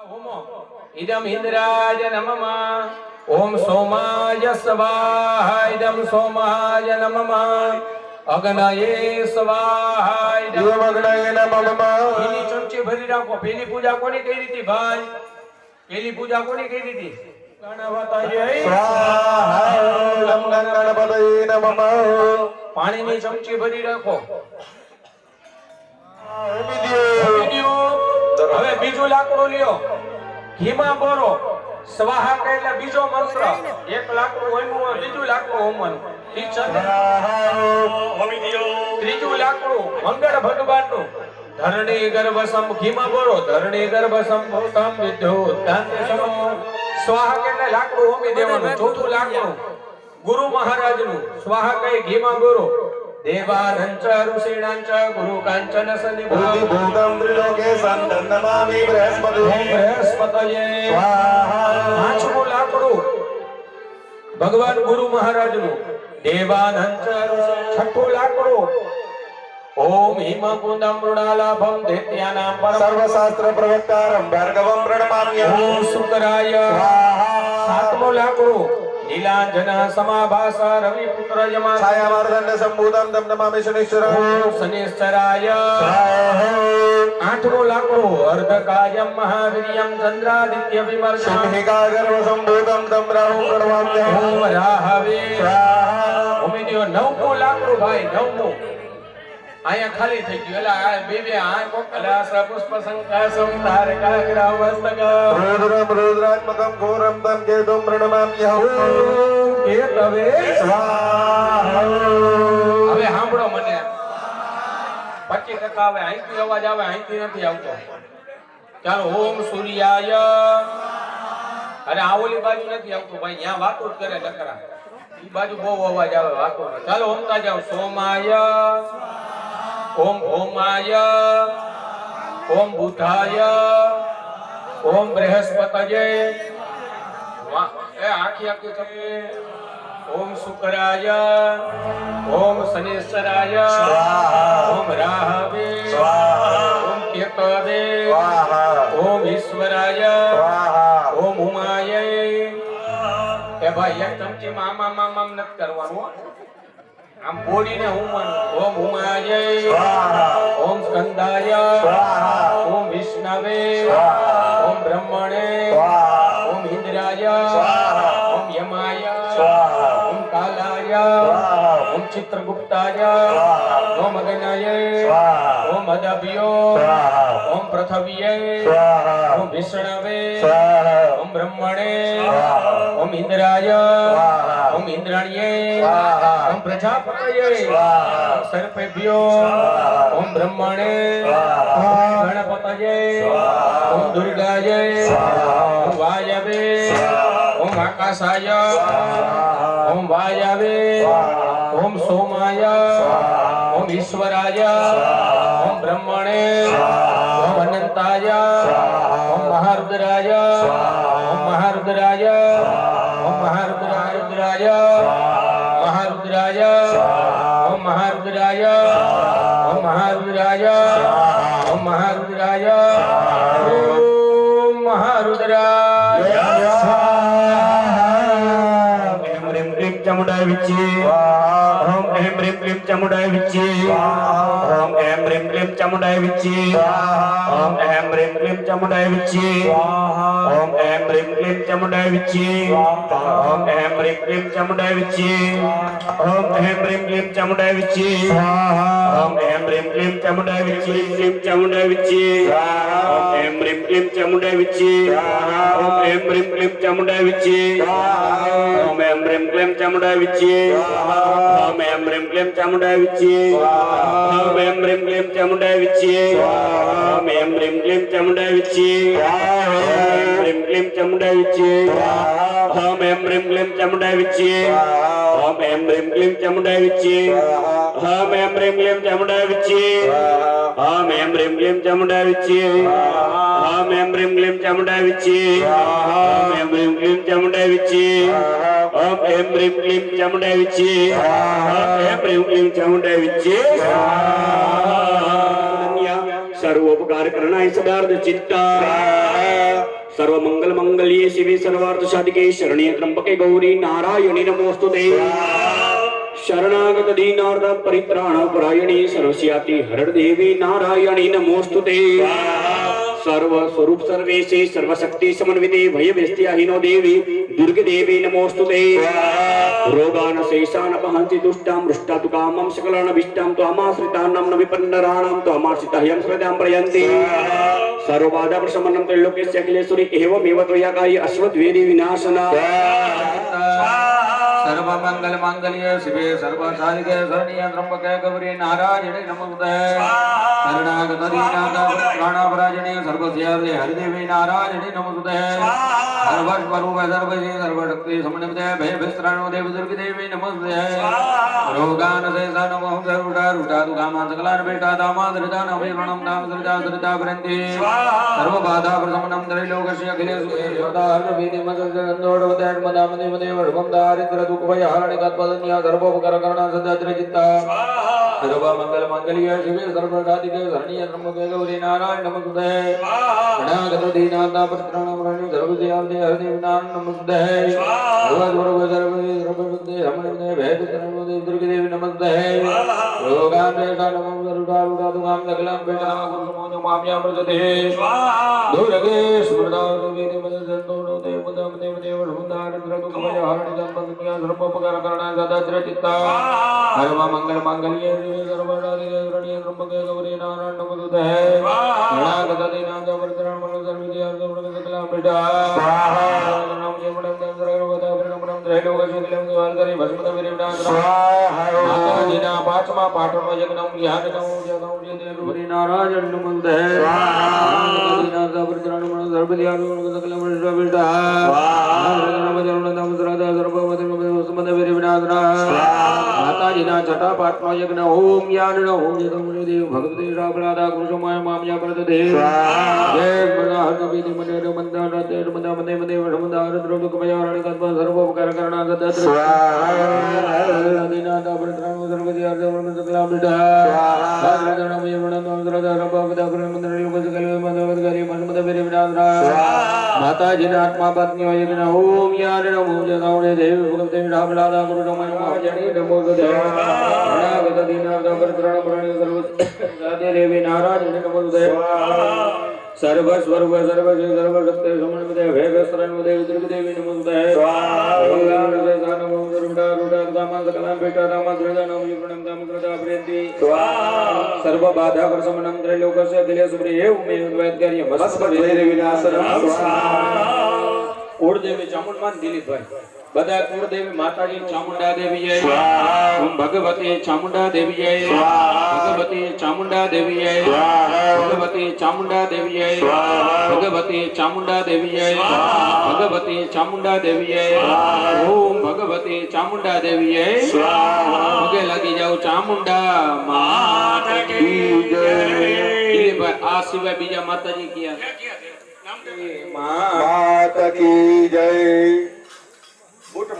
इदम इंद्राय नमः ओम सोमाय स्वाहा इदम सोमाय नमः अग्नये स्वाहा इदम अग्नये नमः इनी चमची भरी राखो पहली पूजा कोनी करी थी भाई पहली पूजा कोनी करी थी गणपतये स्वाहा ओम गणपतये नमः पानी ની ચમચી ભરી રાખો હવે બીજું લાકડું લ્યો ઘીમાં બોરો સ્વાહા એટલે બીજો મંત્ર એક લાકડું હોયનું બીજું લાકડું હોમવાનું ઠીક છે ત્રીજું લાકડું મંગળ ભગવાનનું ધરણી ગર્ભસમ ઘીમાં બોરો ધરણી ગર્ભસમ ભૂતમ વિદ્યુત કાંતિ સમો સ્વાહા એટલે લાકડું હોમી દેવાનું ચોથું લાકડું ગુરુ મહારાજનું સ્વાહા કઈ ઘીમાં બોરો देवानंच ऋषीणांच गुरु कांचन भूतं त्रिलोके संतनमामि बृहस्पतये स्वाहा पांचमो लाकड़ू भगवान गुरु महाराज नु देवानंच छठो लाकड़ू ओम हिमकुंदम मृणालाभम दैत्यानां परम सर्वशास्त्र प्रवक्तारं भार्गवं प्रणमाम्यहम् ओम शुक्राय स्वाहा सातमो लाकड़ू नीलांजना समाभास रवि पुत्र यमा छायामार्दंड संभूतं तम नमामि शनिश्चरं शनिश्चराय स्वाहा आठमो लाकड़ो अर्धकायं महावीर्यं चंद्रादित्य विमर्शनं शनिकागर संभूतं तम राहु प्रणमाम्यहम् ओम राहवे स्वाहा उमेदियो नवमो लाकड़ो भाई नवमो आया खाली થઈ ગયું એલા બે બે આ કોકલા પુષ્પ સંકાસમ તારકા ગ્રાવસ્તક रुद्रं रुद्रात्मकं घोरं तं केतुं प्रणमाम्यहम् કેતવે स्वाहा હવે સાંભળો મને 25% આવે અહીંથી અવાજ આવે અહીંથી નથી આવતો ચાલો ઓમ સૂર્યાય અરે આ ઓલી બાજુ નથી આવતો ભાઈ અહીંયા વાતો જ કરે લકરા ઈ બાજુ બહુ અવાજ આવે વાતો ચાલો ઓમતા જાવ સોમાય ओम भौमाय ओम बुधाय ओम बृहस्पतये ए आखी आखी चपे ओम शुक्राय ओम शनिश्चराय ओम राहवे ओम केतवे ओम ईश्वराय ओम उमाय ए भाई एक चमची मामा मामा नत करवानो आम बोली ने ओम उमाय ओम स्कंदाय ओम विष्णवे ओम ब्रह्मणे ओम इंद्राय ओम यमाय ओम कालाय ओम चित्रगुप्ताय ओम अग्नये ओम अदभ्यो ओम पृथ्व्ये ओम विष्णवे ओम ब्रह्मणे ओम इंद्राय ओम इंद्राण्ये ओम प्रजापतये सर्पेभ्यो ओम ब्रह्मणे गणपतये ओम दुर्गाये ओम वायवे ओम आकाशाय ओम वायवे ओम सोमाय ओम ईश्वराय ओम ब्रह्मणे ओम अनंताय ओम महारुद्राय ओम महारुद्राय ओम महारुद्राय महारुद्राय ओम महारुद्राय ओम महारुद्राय ओम महारुद्राय ओम महारुद्राय ह्रीं क्लीं चामुण्डाय विच्चे ओम ह्रीं क्लीं चामुण्डाय विच्चे ओम ह्रीं क्लीं चामुण्डाय विच्चे ओम ह्रीं क्लीं चामुण्डाय विच्चे ओम ह्रीं क्लीं चामुण्डाय विच्चे ओम ह्रीं क्लीं चामुण्डाय विच्चे ओम ह्रीं क्लीं चामुण्डाय विच्चे ओम ह्रीं क्लीं चामुण्डाय विच्चे क्लीं चामुण्डाय विच्चे ओम ह्रीं क्लीं चामुण्डाय विच्चे ओम ह्रीं क्लीं चामुण्डाय विच्चे ओम ह्रीं क्लीं चामुण्डाय विच्चे ओम ह्रीं क्लीं चामुण्डाय विच्चे ओम ह्रीं क्लीं चामुण्डाय विच्चे ओम ह्रीं क्लीं चामुण्डाय विच्चे ह्रीं क्लीं चामुण्डाय विच्चे ओम ह्रीं क्लीं चामुण्डाय विच्चे ओम ह्रीं क्लीं चामुण्डाय विच्चे ओम ह्रीं क्लीं चामुण्डाय विच्चे ओम ह्रीं क्लीं चामुण्डाय विच्चे ओम ह्रीं क्लीं चामुण्डाय विच्चे ओम ह्रीं क्लीं चामुण्डाय विच्चे ओम ह्रीं क्लीं चामुण्डाय विच्चे ओम ह्रीं क्लीं चामुण्डाय विच्चे सर्वोपकार करणाय सदार्थ चित्ता सर्वमंगल मंगल्ये शिवे सर्वार्थ साधिके शरण्ये त्र्यंबके गौरी नारायणी नमोस्तुते शरणागत दीनार्थ परित्राण परायणी सर्वस्याति हर देवी नारायणी नमोस्तुते सर्व स्वरूप सर्वेशे सर्वशक्ति समन्विते भय व्यस्त्याहिनो देवी दुर्गे देवी नमोस्तुते रोगान शेषान पहंसि दुष्टां मृष्टा तु कामं सकलानभीष्टां त्वामाश्रितानां न विपन्नराणां त्वामाश्रिताह्यं श्रद्धां प्रयन्ति सर्वबाधा प्रशमनं त्रैलोक्यस्य अखिलेश्वरी एवमेव त्वयाकायि अश्वद्वेदी विनाशना सर्वमंगल मांगल्ये शिवे सर्वसाधिके शरण्ये त्र्यंबके गौरी नारायणी नमोस्तुते शरणागत दीनार्थ प्राणापरायणे सर्वस्यार्थे हरिदेवी नारायणी नमोस्तुते सर्वस्वरूप सर्वशी सर्वशक्ति समन्विते भयभिस्त्राणो देवी दुर्गे देवी नमोस्तुते रोगान शेषान महं रूढा दुःखामान् सकलान् भेटादामादृतान् अभिप्रणं धाम सृता प्रन्ति सर्वबाधा प्रशमनं त्रैलोकस्य अखिलेश्वरी सदा हर्षवीति मदोडवदेव दारिद्र दुःखभयहारिणी तत्पदन्या सर्वोपकरणा सदाद्रचित्ता सर्वमंगल मंगल्ये शिवे सर्वसाधिके शरण्ये त्र्यंबके गौरी नारायणी नमोस्तुते शरणागत दीनार्थ परित्राणाय सर्वस्यार्थे हरिदेवी नारायणी नमोस्तुते सर्वस्वरूप सर्वशक्ति समन्विते भयभिस्त्राणो देवी दुर्गे देवी नमोस्तुते रोगान् शेषान् रूढा दुःखां सकलान् भेटादामादृतान् माम्यामृजते दुर्गे स्मृता देवी मदसन्तोषो देव दारिद्र दुःखभयहारिणी तत्पदन्या सर्वोपकरणा सदाद्रचित्ता सर्वमंगल मंगल्ये सर्वसाधिके शरण्ये त्र्यंबके गौरी नारायणी नमोस्तुते शरणागत दीनार्थ परित्राणाय सर्वस्यार्थे हरिदेवी नारायणी माताजीना पाचमा पाठमा यज्ञं ध्यानं जगं नारायण नमोस्तुते दीनार्थ परित्राणाय माताजीना छठा पाठमा यज्ञ ओम यान ओम देव भगवती रामराधा कृष्णमय मामया प्रदे जय मना हरवीति मने मंदार तेर मना मने मने वरमदार द्रोदुक भयारणि कल्प सर्वोपकार करणा दत्र दीनाथ परित्राण सर्वदियार्थ वर्म सकला बिडा साधनमय वर्णन द्रदा रबदा मंदिर लोक सकल मदवद गरी मनमद बेरे विनाद्रा माताजीना आत्मा पत्नी यज्ञ ओम यान ओम देव भगवती रामराधा कृष्णमय मामया नमोस्तुते शरणागत दीनार्थ परित्राण देवी नारायणी नमोस्तुते सर्वस्वरूप सर्वशक्ति सर्वशक्ति समन्विते भयभिस्त्राणो देवी दुर्गे देवी नमोस्तुते सर्वबाधा प्रशमनं त्रैलोकस्य अखिलेश्वरी एवमेव विनाशनम् कुलदेवी चामुंडमान दिलीपभाई બધા કુળદેવી માતાજી ચામુંડા દેવી જય ઓમ ભગવતી ચામુંડા દેવી જય ભગવતી ચામુંડા દેવી જય ભગવતી ચામુંડા દેવી જય ભગવતી ચામુંડા દેવી જય ભગવતી ચામુંડા દેવી જય ઓમ ભગવતી ચામુંડા દેવી જય પગે લાગી જાવ ચામુંડા માતા કી જય દિલીપભાઈ આ સિવાય બીજા માતાજી કયા माता की जय पुट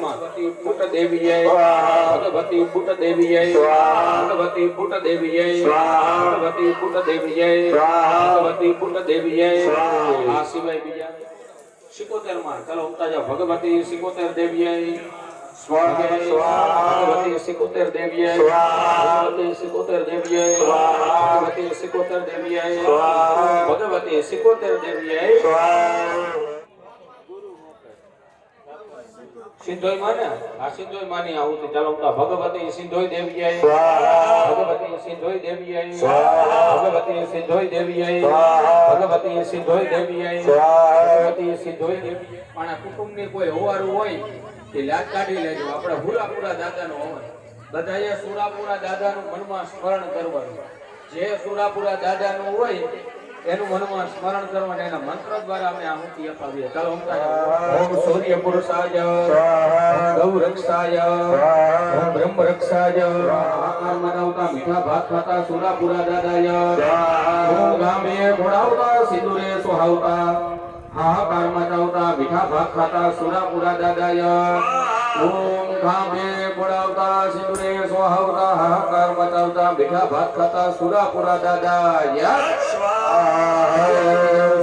देवी जय भगवती पुट देवी जय भगवती पुट देवी जय भगवती पुट देवी जय भगवती पुट देवी जय आ सिवाय बीजा 77 માં ચાલો ઉમતા જાવ ભગવતી 77 દેવી જય स्वाहा स्वाहा भगवती 77 देवी जय भगवती 77 देवी जय भगवती 77 देवी जय भगवती 77 देवी जय सिंधोई माने आ सिंधोई मानी आहुति चालो उमता भगवती सिंधोई देवी जय भगवती सिंधोई देवी जय भगवती सिंधोई देवी जय भगवती सिंधोई देवी जय भगवती सिंधोई देवी पण कुटुंब ने कोई होवारू होय એ લાજ કાઢી લેજો આપણે હુરાપુરા દાદાનો હોવે બધાએ સુરાપુરા દાદાનું મનમાં સ્મરણ કરવાનું જે સુરાપુરા દાદાનું હોય એનું મનમાં સ્મરણ કરવાનું એના મંત્ર દ્વારા અમે આહુતિ અપાવીએ ચાલો ઓમ સૂર્ય પુરુષાય ગૌ રક્ષાય ઓમ બ્રહ્મ રક્ષાય આકાર મનાવતા મીઠા ભાત ખાતા સુરાપુરા દાદાય ઓમ ગામે ઘોડાવતા સિંદુરે સોહાવતા हाहाकार मचावता मीठा भात खाता सुरापुरा दादाय ओम घामे बुड़ावता सिंदूरे सोहावता हाहाकार मचावता मीठा भात खाता सुरापुरा दादाय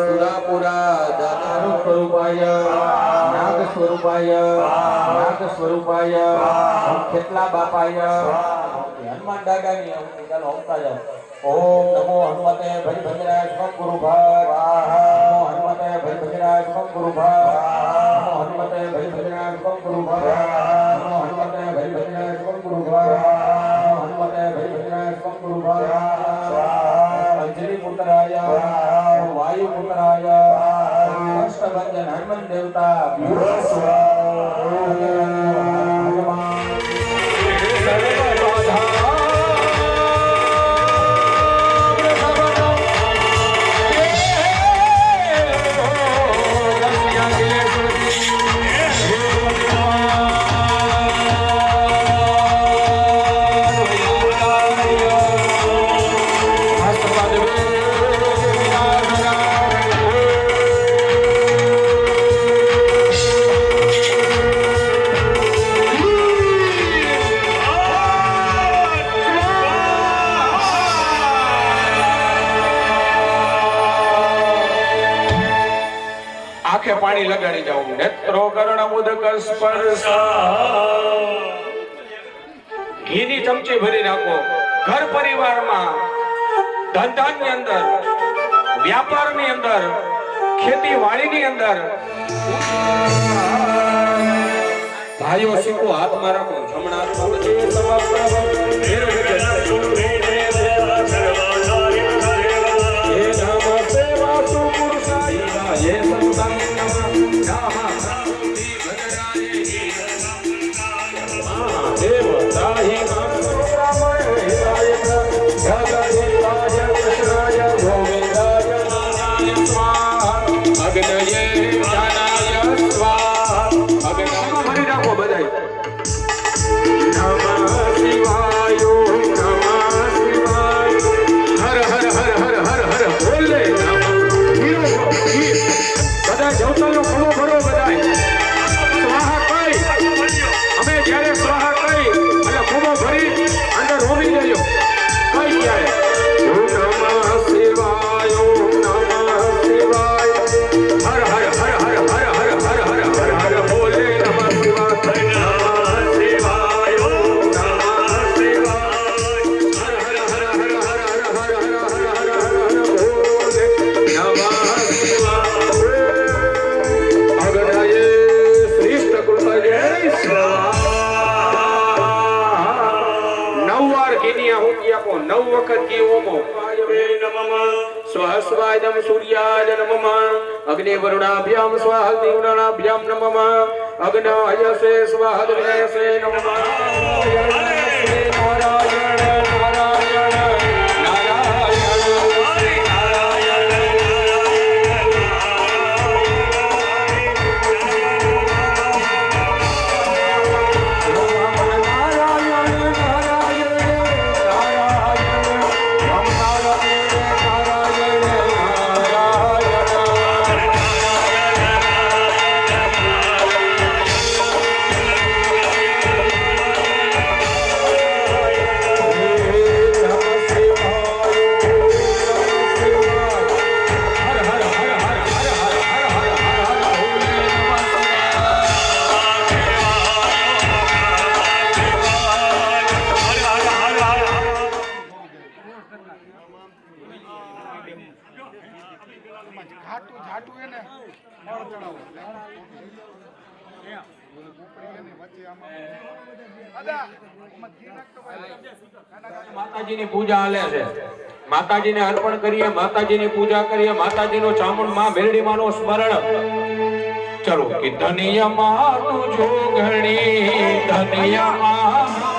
सुरापुरा दादा સ્વરૂપાય નાગ સ્વરૂપાય નાગ સ્વરૂપાય ખેતલા બાપાય હનુમાન દાદાની આવતી. ચાલો આવતા જાઓ. ઓમ નમો હનુમતે ભજ ભજરાય સ્વમ ગુરુ ભાગ નમો હનુમતે ભજ ભજરાય સ્વમ ગુરુ ભાગ નમો હનુમતે ભજ ભજરાય સ્વમ ગુરુ ભાગ નમો હનુમતે ભજ ભજરાય સ્વમ ગુરુ ભાગ નમો હનુમતે ભજ ભજરાય સ્વમ ગુરુ ભાગ અંજલિ પુત્રાય વાયુ પુત્રાય અષ્ટભંજન હનુમન દેવતા આંખે પાણી લગાડી જાઉં. નેત્રો કર્ણ મુદક સ્પર્શ ઘીની ચમચી ભરી રાખો. ઘર પરિવારમાં ધંધાની અંદર વ્યાપારની અંદર ખેતીવાડીની અંદર ભાઈઓ શીખો હાથમાં રાખો. જમણા હાથમાં સ્વહસ્વાયદમ સૂર્યાય નમઃ અગ્નિ વરુણાભ્યામ સ્વાહસ્તિ વરુણાભ્યામ નમઃ અગ્નયસે સ્વાહદ્વિનયસે નમઃ નારાયણ નારાયણ માતાજીની પૂજા હાલે છે. માતાજીને અર્પણ કરીએ, માતાજીની પૂજા કરીએ, માતાજીનો ચામુંડ માં મેરડી માનો સ્મરણ. ચલો કે ધનિયમાં તું જોગણી ધનિયમાં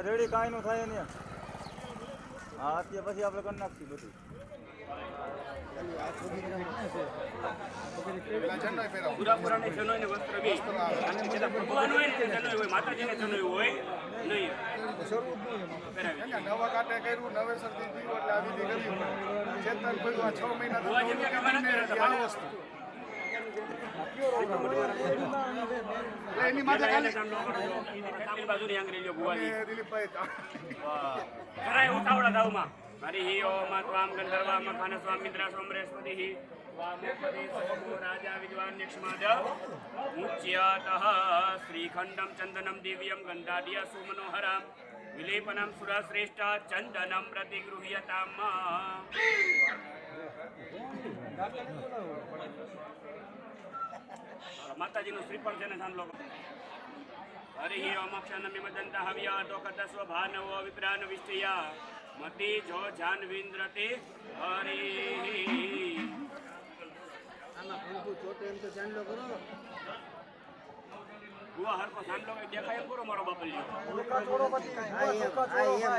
રેડી કાંઈ નું થાય ને હા અત્યારે પછી આપણે કરી નાખીએ બધું પુરાને જનોય ને વસ્ત્ર બી અને જેના ભગવાન હોય ને તે જનોય હોય માતાજીને જનોય હોય નહીં નવા કાંટે કર્યું નવેસરથી થયું એટલે આ વિધિ કર્યું ચેતન કર્યું આ 6 મહિના ભગવાન જેમ કે કમાના કર્યા હતા આ વસ્તુ એની માથે ખાલી કાલી બાજુની આંગળી લ્યો ભુવાજી દિલીપભાઈ કરાય ઉતાવળા દાવમાં હરિ ઓમ ત્વામ ગંધર્વા મખાન સ્વામિન્દ્રા સોમરેશ્વરી વામોપતિ સોમો રાજા વિદ્વાન નિક્ષમાદ મુચ્યતઃ શ્રીખંડમ ચંદનમ દિવ્યમ ગંધાદિય સુમનોહરમ વિલેપનમ સુરશ્રેષ્ઠ ચંદનમ પ્રતિગૃહ્યતામ માતાજીનું શ્રીફળ છે ને સાંભળો હરિ ઓમ અક્ષનમિ મદંત હવ્ય તો કદસ્વ ભાનવો વિપ્રાન વિષ્ટયા મતિ જો જાનવિન્દ્રતે હરિ આમાં કંકુ ચોટે એમ તો ચાંદલો કરો ગુવા હરકો સાંડલો કઈ દેખાય એમ કરો મારો બાપલ્યો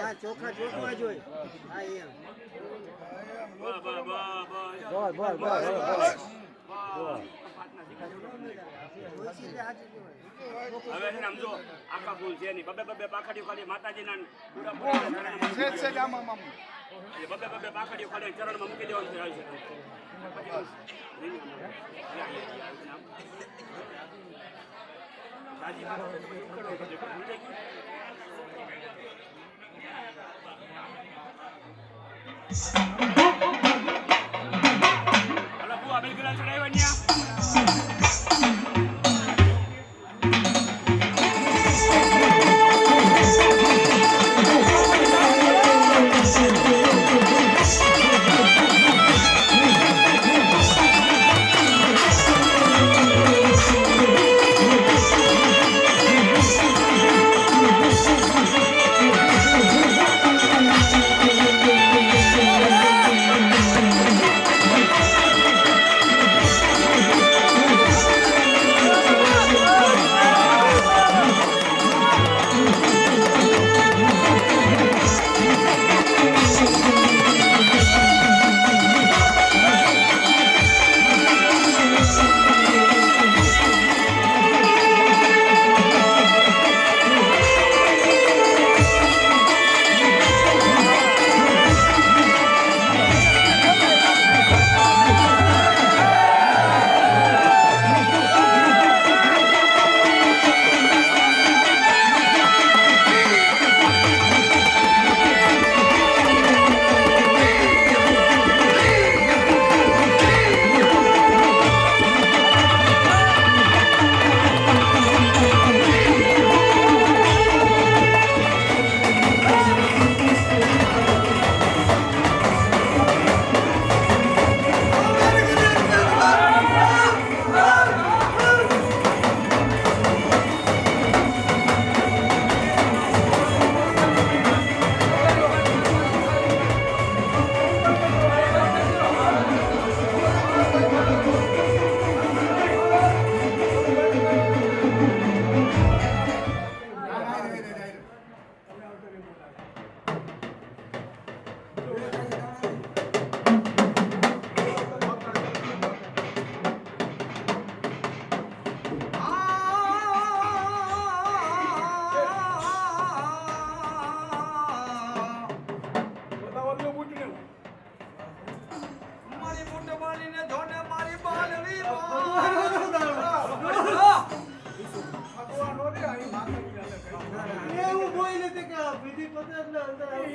આ ચોખા ચોખવા જોઈએ આ એમ હવે છે ને આમ જો આખા ફૂલ છે નહીં બબે પાખડીઓ ખાલી માતાજીના પૂરા સેજ સેજ આમાં બબે પાખડીઓ ખાલી ચરણમાં મૂકી દેવાનું છે આવી હલો બુઆ બિલકુલ ચડાવ્યો ન્યા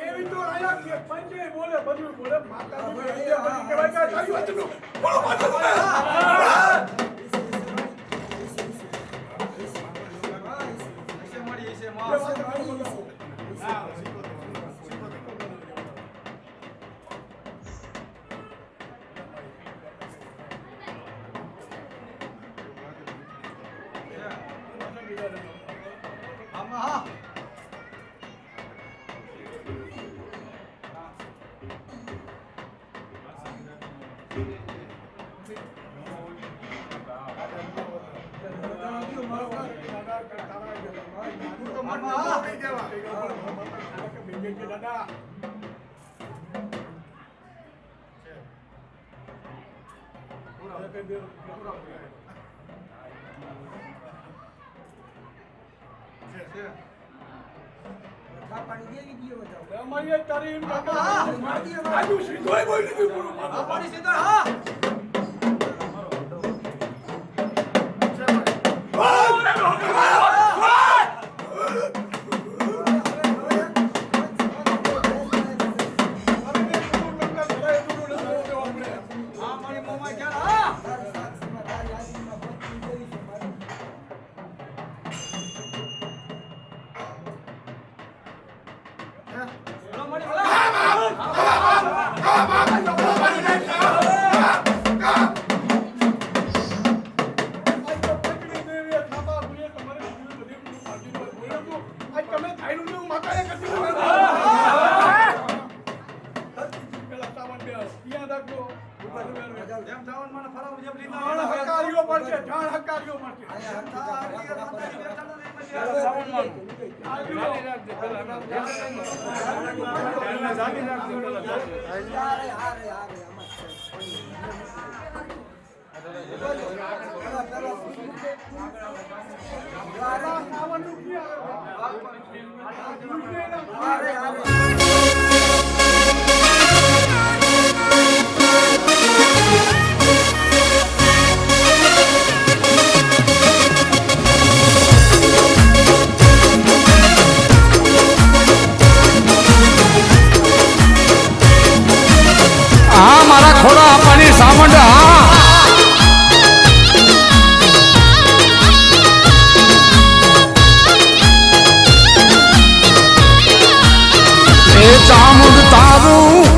એવી તો આયા કે પંચે બોલે બધું બોલે માતાજી કહેવાય કે ચાલ્યું બોલો પાછો તો મને બોલી દેવા. દાદા અમારી તારી એમ આજુ સીધો બોલી દીધું પાણી સીધો હા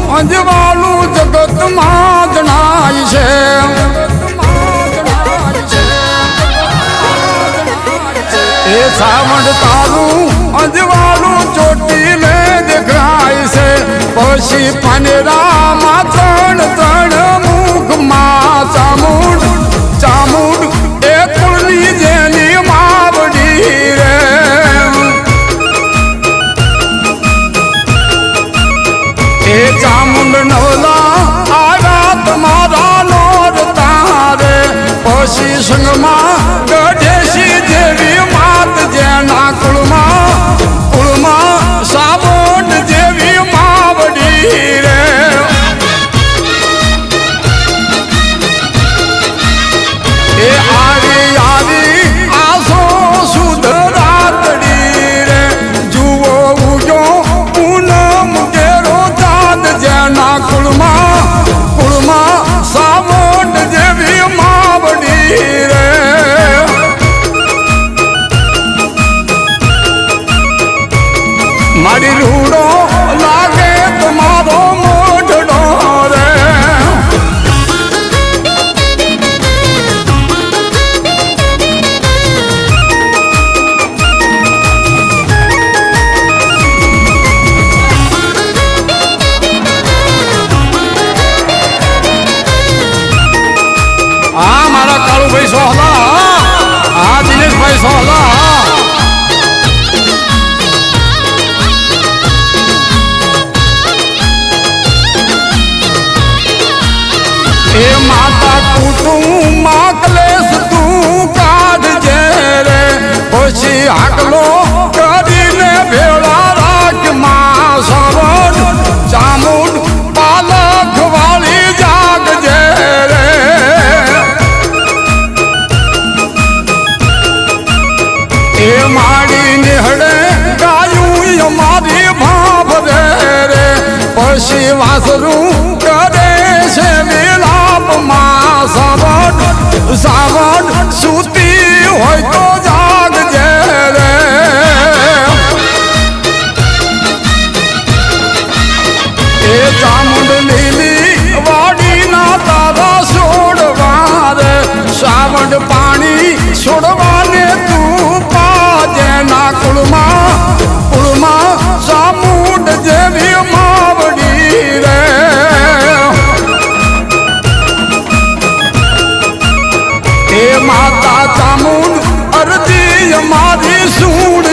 અંજવાળું જગતમાં જણાય છે એ સાવણ તારું અંજવાળું ચોટીલે દેખાય છે પછી પાનેરામાં ત્રણ મુખમાં ચામુંડ એ કુળની જેની માવડી રે એ ચામુંડ નવલા આવ્યા તમારા લોર તારે પછી સંગમાં ગઢેશી જેવી માત જેના કુળમાં સાબોટ જેવી માવડી રે એ આવી આસો સુધ રાતડી રે જુઓ ઉજો પૂનમ કેરો જેના કુળમાં સાવોટ જેવી માવડી રે મારી રૂડો લાગે તમારો મોઢડો રે મારા કાળુભાઈ સોહલા દિનેશભાઈ સોહલા એ માતા કુટુંબમાં ક્લેશ તું કાઢજે રે પછી આગલો કરીને ભેળા રાખ માં સવડ ચામુંડ પાલખ વાળી જાગજે રે એ માડી નિહળે ગાયું અમારી ભાવ રે પછી વાસરું કરે છે વિલાપમાં સાવડ સૂતી હોય તો જાગજે રે એ ચામુંડ લીલી વાડીના તારા છોડવા રે સાવડ પાણી છોડવાને તું જેના કુળમાં સામુંડ જેવી માવડી રે એ માતા ચામુંડ અરજી મારી સૂડ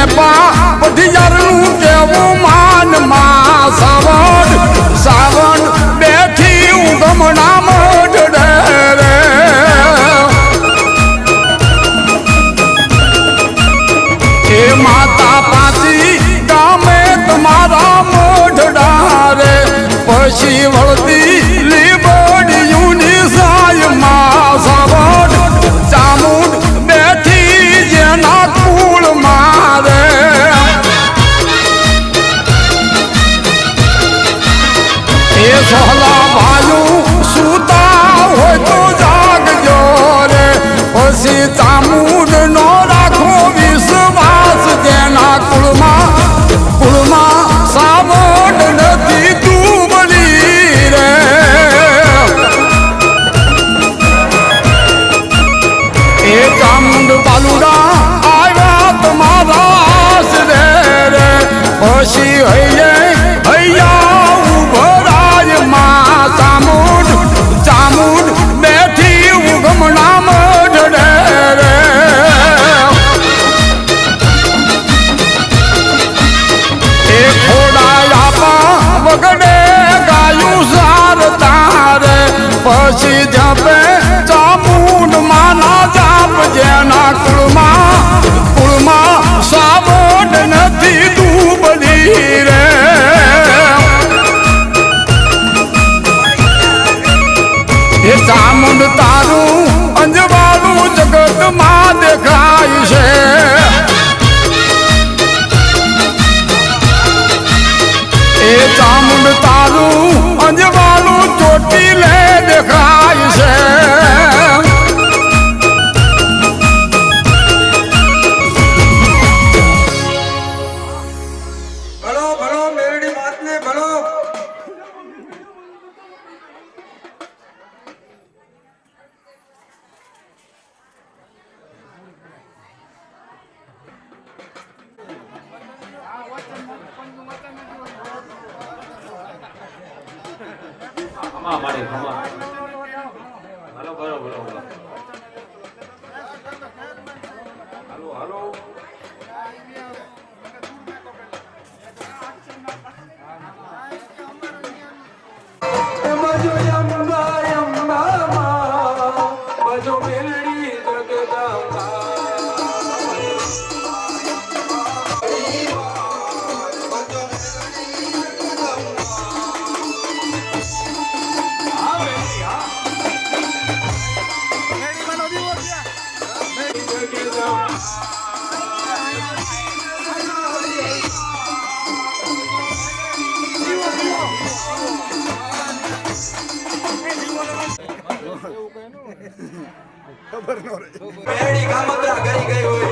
પા પઢિયારનું કેવું માનમાં સાવણ બેઠી ઉગમણા મોઢડે રે એ માતા પાછી ગામે તમારા મોઢડા રે પછી વળતી લીબડિયુંની સાયમાં સાવણ ચામુંડ બેઠી જેના કુળ મારે એ સોહલા ભાયું સુતા હોય તો જાગજો રે પછી ચામુંડ નો રાખો વિશ્વાસ જેના કુળમાં સાવડ નથી તુબલી રે એ ચામુંડ બાલુડા આવ્યા તમારા આશરે રે પછી હૈયા ઉભરાય માં ચામુંડ બેઠી ઉગમણા મોઢડે રે એ ખોડાયા વગડે ગાયું સાર તારે પછી જપે ચામુંડ માના જાપ જેના કુળમાં સાવડ નથી ડૂબલી રે એ ચામુંડ તારું અંજવાળું જગતમાં દેખાય છે એ ચામુંડ તારું અંજવાળું ચોટીલે દેખાય છે ભલો ભલો મેરડી માતને ભલો ખમા મારી ખમા હાલો બરો બરો હાલો હાલો બજો અંબા અંબા માં બજો મેરડી જગદંબા મેરડી ગામત્રા કરી ગઈ હોય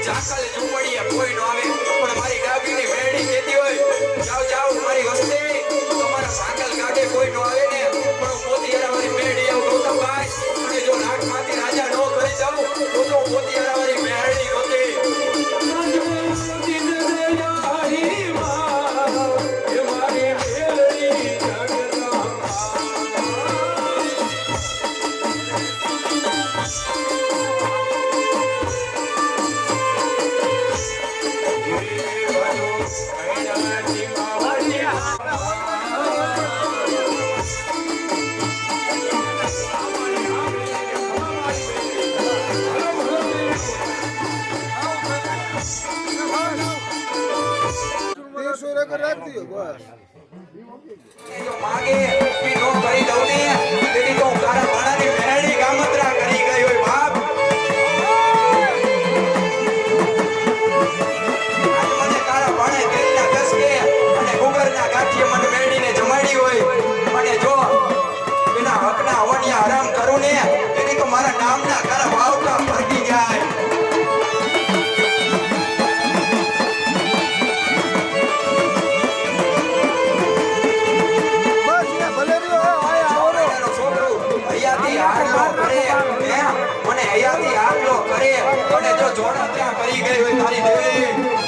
જાકલ ઝુંપડીએ કોઈ નો આવે પણ મારી ડાબીની મેરડી કહેતી હોય જાવ જાવ મારી વસ્તી તમારા સાકલ ગાડે કોઈ નો આવે ને પણ મોતીયારા વાળી મેરડી આવ ગૌતમભાઈ અને જો નાગમાંથી રાજા નો કરી જાઉં તો મોતીયારા વાળી મેરડી હોતી માગે ઈ નો કરી દઉં ને તેથી તો તારા ભાણાની મેરડી ગામત્રા કરી ગઈ હોય બાપ મને તારા ભાણે તેલના દસકે અને ગુગરના ગાંઠીએ મને મેરડીને જમાડી હોય અને જો એના હકના હવનિયા આરામ કરું ને તેથી તો મારા નામના તારા વાવટા ભાગી જાય અને જો જોડા ત્યાં કરી ગઈ હોય તારી દેવી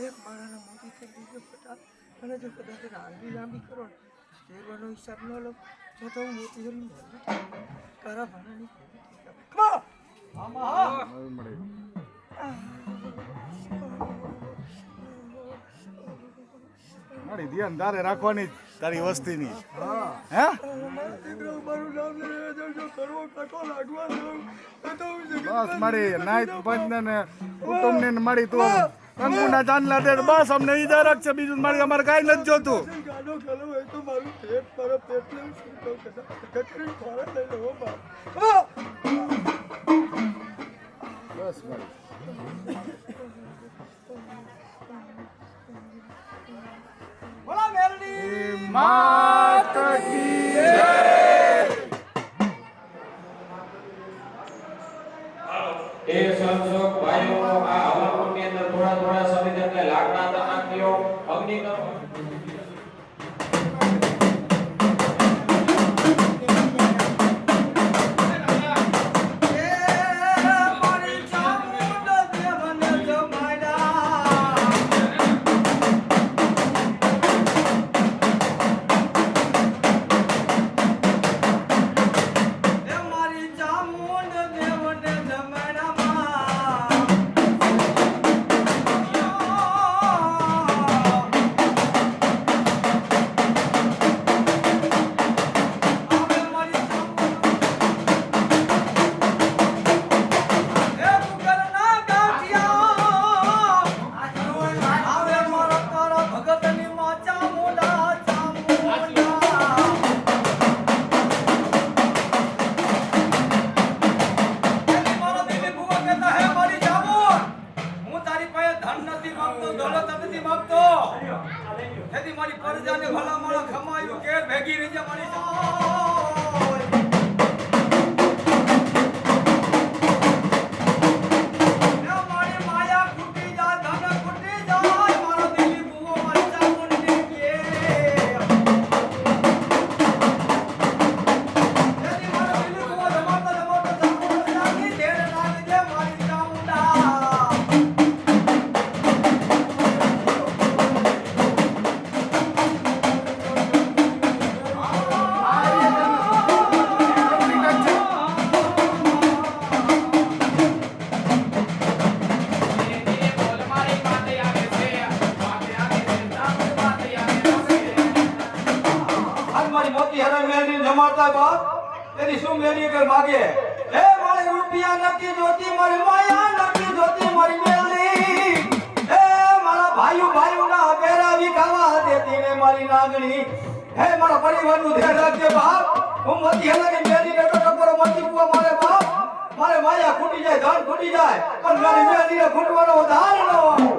એક માણસને મોટી થઈ દીધો બેટા અને જો કદાચ લાંબી કરો શેરવાનો હિસાબ ન લો તો હું મોટી જલ્દી તારા ભાણાની મારી ધ્યાન તારે રાખવાની તારી વસ્તીની હે બસ મારી નાઈટ પંચ ને કુટુંબ ને મારી તું કંકુના ચાંદલા દે બસ અમને ઈ જરાક છે બીજું મારી અમારે કાંઈ નથી જોતું ગાડો ખેલો હોય તો મારું પેટ મારો પેટ લઉં છું તો કચરી ખોરા લઈ લો બસ મારી બોલા મેલડી માત કી જય એ સંસોક ભાઈઓ આ હવનકુંડની અંદર થોડા સમય એટલે લાકડા અંદર નાખ્યો અગ્નિ કરો મારી પરજાને ભલા માળા ખમાયું કે ભેગી રહી જા મારી જમાડતા બાપ તેની શું મેલી કર માગે હે મારી રૂપિયા નકી જોતી મારી માયા નકી જોતી મારી મેલી હે મારા ભાઈઓ ના પેરા વિખાવા દેતી ને મારી નાગણી હે મારા પરિવારનું ધ્યાન રાખજે બાપ હું મતી હલાની મેલી ને ટકોરો મતી કુવા મારે બાપ મારે માયા ખૂટી જાય ધન ખૂટી જાય પણ મારી મેલીને ખૂટવાનો ધાર ન હોય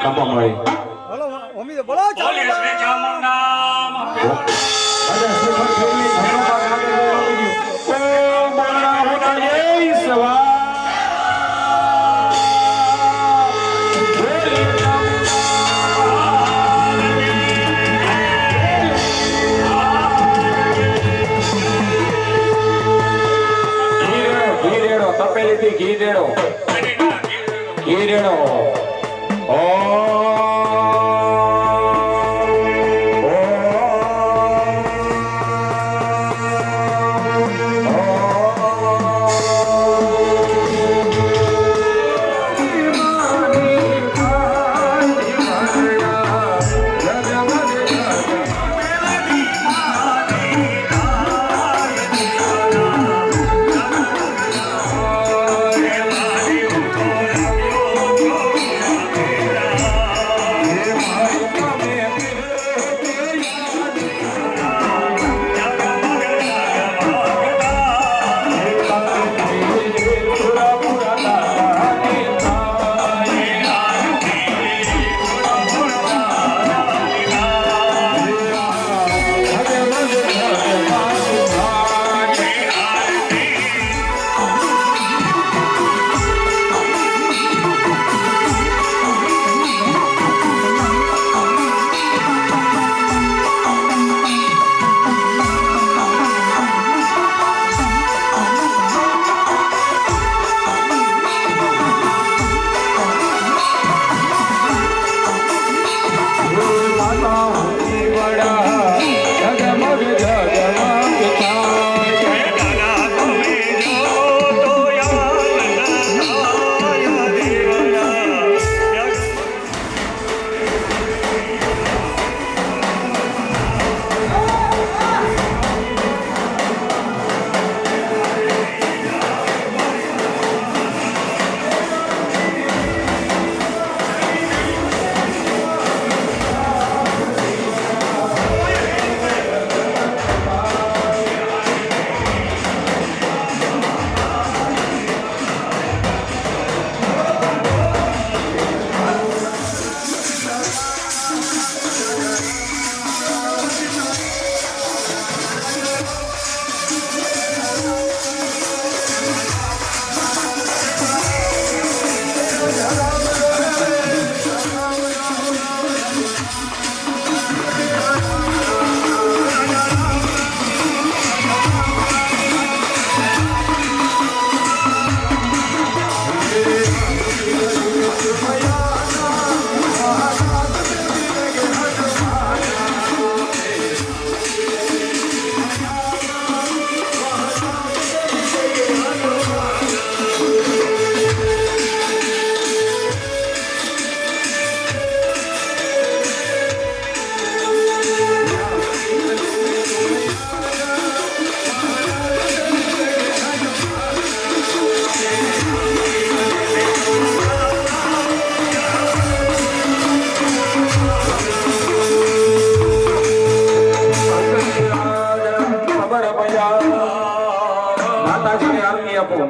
કાપા મળી બોલો મમ્મી તો બોલો ચાલુ ઘી રેડો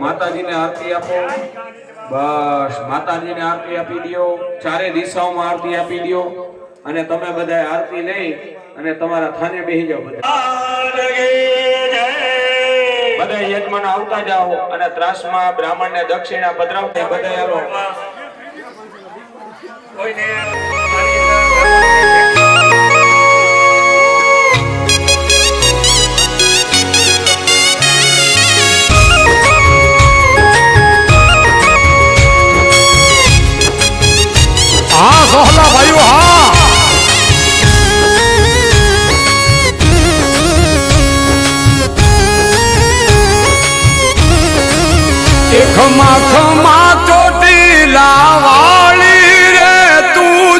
માતાજીને આરતી આપો બસ માતાજીને આરતી આપી દો ચારે દિશાઓમાં આરતી આપી દો અને તમે બધા આરતી લઈ અને તમારા થાને બેસી જાઓ બધા યજમાન આવતા જાઓ અને ત્રાસમાં બ્રાહ્મણને દક્ષિણા પધરાવતા બધા આવો કોઈને हाँ सोहला भाइयों हाँ खमा खमा चोटी लावाली रे तू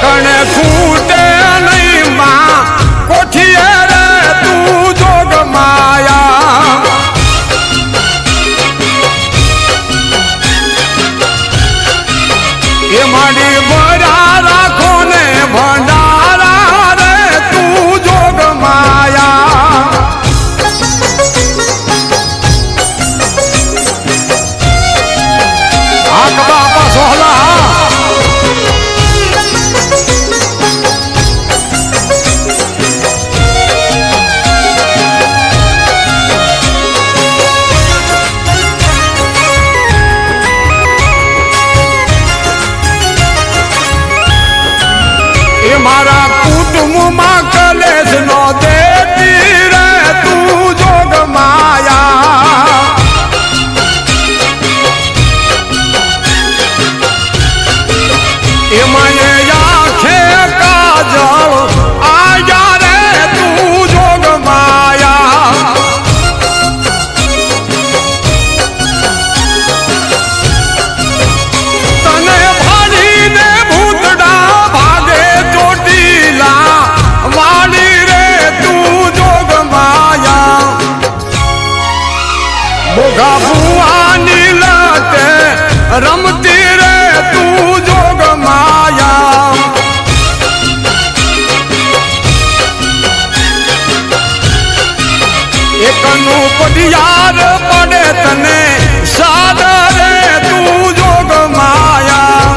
કણે છૂટે નહીં માં કોઠીએ રે તું જોગ માયા એ મારી બરા રાખો ને ભંડારા રે તું જોગ માયા આગ બાપા સોહલા મારા કુટુંબમાં કલેશ નો દેતી રે તું જોગ માયા એમાં આંખે કાજળ આયા રે તું જોગ માયા તને ભાડીને ભૂતડા ભાગે વાલી રે તું જોગ માયા મોઘા ભુવાની લટે રમતી રે તું જોગ માયા એકનું પડિયાર પડે તને સાદ રે તું જોગ માયા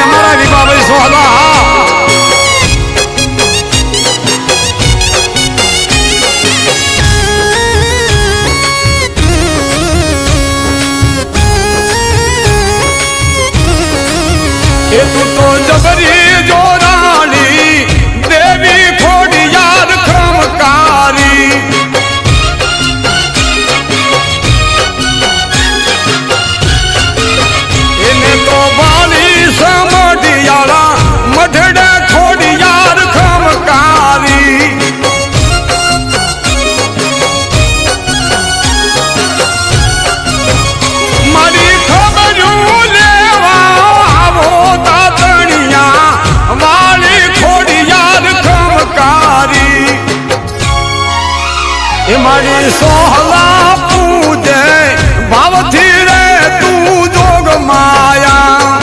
અમારા વિભાભાઈ સોહલા એ તું તો જબરી જોરાણી દેવી ખોડિયાર ખમકારી એને તો બાળી સમઢિયાળા મઢડે ખોડિયાર ખમકારી મારી ખબરું લેવા આવો તાતણિયા વાળી ખોડિયાર ખમકારી એ મારી સોહલા પૂજે ભાવથી રે તું જોગ માયા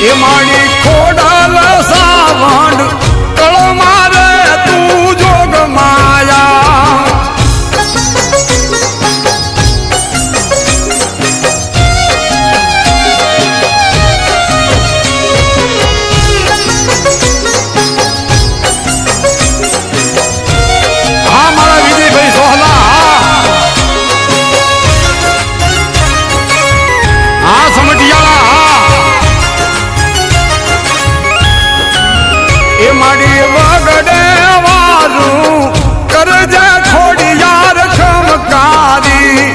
એ મારી ખોડલ સાવણ કળમાં રે તું જોગ માયા હા મારા વિજયભાઈ સોહલા હા સમઢિયાળા એ મારી વગડે વારું કરજે ખોડિયાર ખમકારી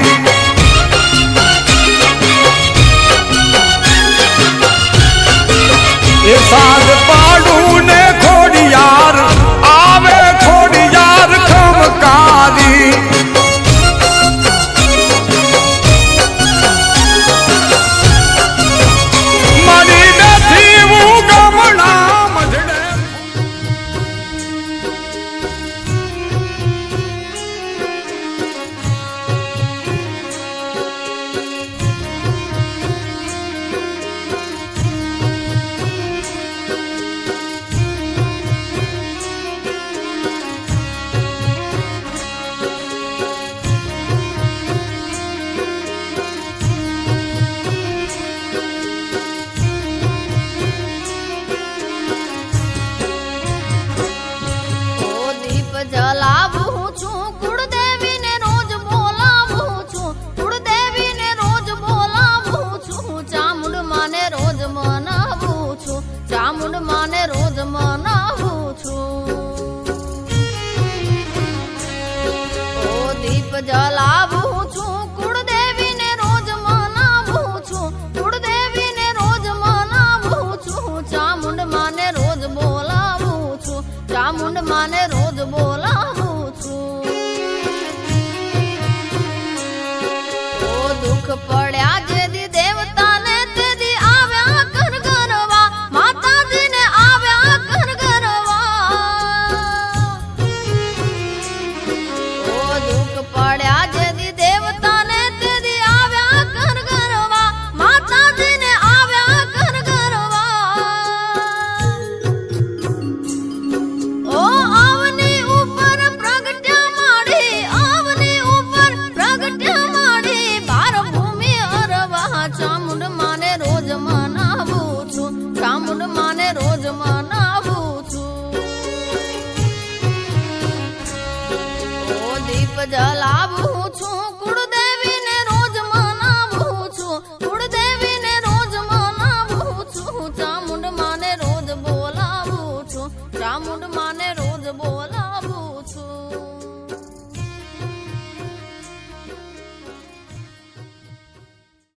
એ સાજ પાડું ને ખોડિયાર આવે ખોડિયાર ખમકારી મારી નથી હું ગમણા મધડે માને રોજ બોલાવું છું ઓ દુઃખ પડ્યા જેદી દેવતાને તેદી આવ્યા કનગરવા માતાજીને આવ્યા કનગરવા ઓ દુઃખ પડ્યા જેદી દેવતાને તેદી આવ્યા કનગરવા માતાજીને આવ્યા કનગરવા ઓ આવની ઉપર પ્રગટ્યા માડી આવની ઉપર પ્રગટ્યા માડી બાર ભૂમિ અરવા ચામુંડ માને રોજ મનાવું છું ચામુંડ માને રોજ મનાવું છું ઓ દીપ જલાવું છું કુળદેવીને રોજ મનાવું છું કુળદેવીને રોજ મનાવું છું ચામુંડ માને રોજ બોલાવું છું ચામુંડ માને રોજ બોલાવું